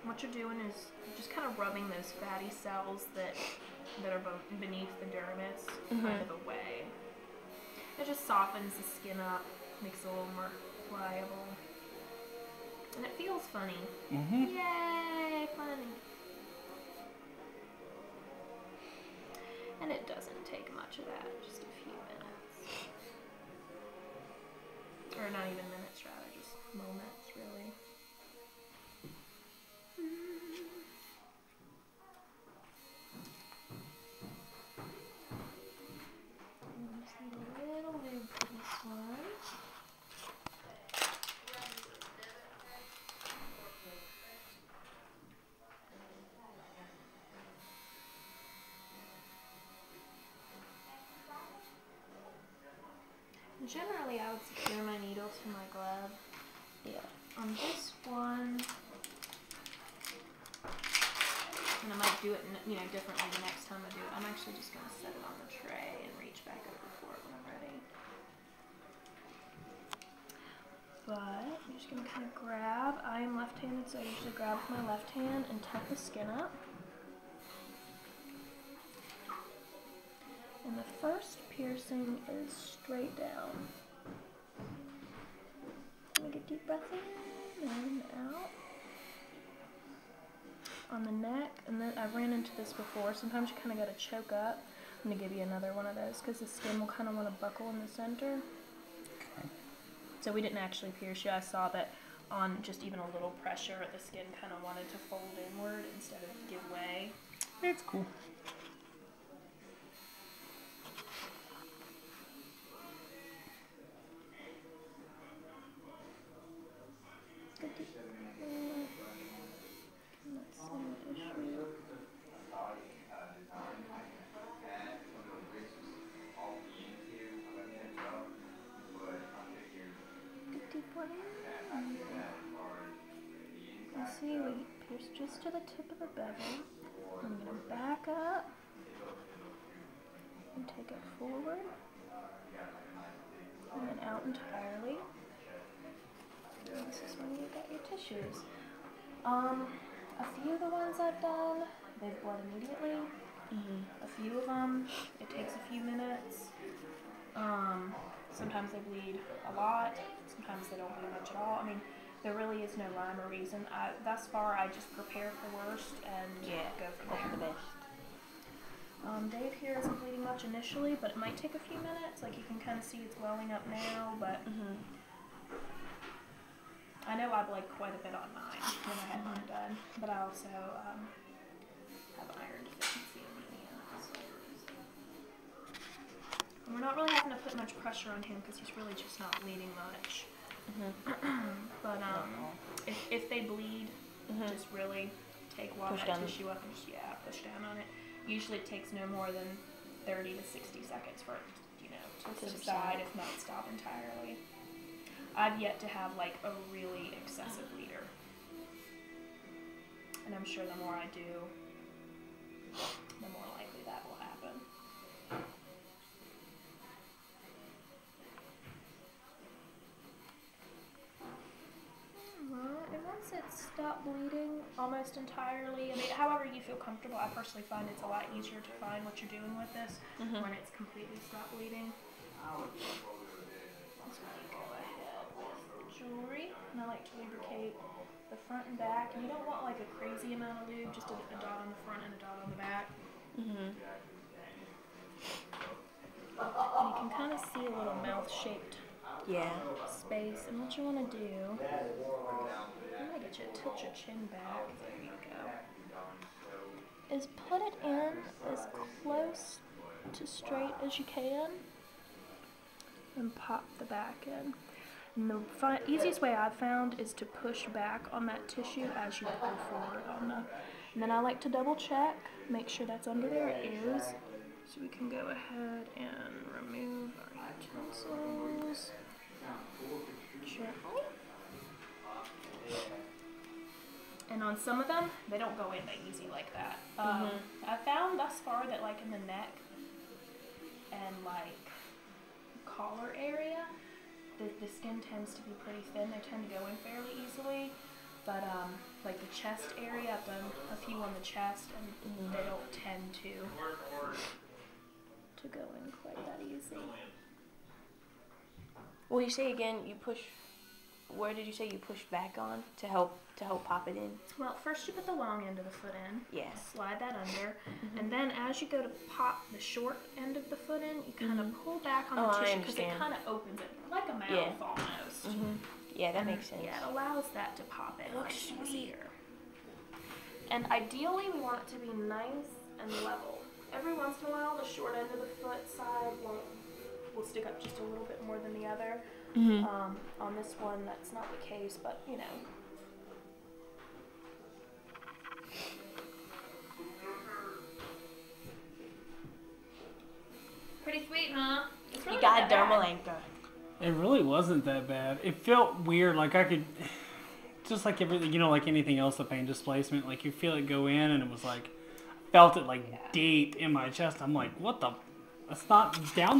what you're doing is just kind of rubbing those fatty cells that are beneath the dermis kind of away. It just softens the skin up, makes it a little more pliable. And it feels funny. Yay, funny. And it doesn't take much of that, just a few minutes. Or not even minutes, rather, just moments, really. Just need a little lube for this one. Generally, I would secure my needle to my glove. Yeah. On this one, and I might do it, differently the next time I do it. I'm actually just going to set it on the tray and reach back over for it when I'm ready. But I'm just going to kind of grab. I am left-handed, so I usually grab with my left hand and tuck the skin up. And the first piercing is straight down. Take a deep breath in and out. On the neck, and then I've ran into this before. Sometimes you kind of got to choke up. I'm going to give you another one of those because the skin will kind of want to buckle in the center. Okay. So we didn't actually pierce you. I saw that on just even a little pressure, the skin kind of wanted to fold inward instead of give way. It's cool. You see, we pierce just to the tip of the bevel. I'm going to back up and take it forward and then out entirely. And this is when you've got your tissues. A few of the ones I've done, they've bled immediately. A few of them, it takes a few minutes. Sometimes they bleed a lot. Sometimes they don't bleed much at all. I mean, there really is no rhyme or reason. Thus far, I just prepare for worst and go from there. Dave here isn't bleeding much initially, but it might take a few minutes. Like you can kind of see it's welling up now, but I know I bled quite a bit on mine when I had mine done, but I also have iron deficiency anemia. So. And we're not really having to put much pressure on him because he's really just not bleeding much. But if they bleed, just really take that tissue up and just push down on it. Usually it takes no more than 30 to 60 seconds for it, to subside, if not stop entirely. I've yet to have like a really excessive bleeder, and I'm sure the more I do, the more likely that will happen. And once it's stopped bleeding almost entirely, I mean, however you feel comfortable, I personally find it's a lot easier to find what you're doing with this when it's completely stopped bleeding. That's when you go ahead with the jewelry, and I like to lubricate the front and back, and you don't want like a crazy amount of lube, just a dot on the front and a dot on the back. And you can kind of see a little mouth-shaped space, and what you want to do, I'm going to get you to tilt your chin back, there you go, is put it in as close to straight as you can, and pop the back in. And the easiest way I've found is to push back on that tissue as you pull forward on the, and then I like to double check, make sure that's under there, it is, so we can go ahead and remove our utensils gently. And on some of them, they don't go in that easy like that. I found thus far that like in the neck and like collar area, the skin tends to be pretty thin. They tend to go in fairly easily. But like the chest area, I've done a few on the chest, and they don't tend to go in quite that easy. Well, you say again, you push. Where did you say you pushed back on to help pop it in? Well, first you put the long end of the foot in. Yeah. Slide that under, and then as you go to pop the short end of the foot in, you kind of pull back on the tissue because it kind of opens it like a mouth almost. Yeah, that makes sense. Yeah, it allows that to pop in much easier. And ideally, we want it to be nice and level. Every once in a while, the short end of the foot side will stick up just a little bit more than the other. On this one, that's not the case, but you know. Pretty sweet, huh? Really you got a dermal anchor. It really wasn't that bad. It felt weird, like I could, just like everything, you know, like anything else, the pain displacement, like you feel it go in, and it was like, felt it like deep in my chest. I'm like, what the? That's not down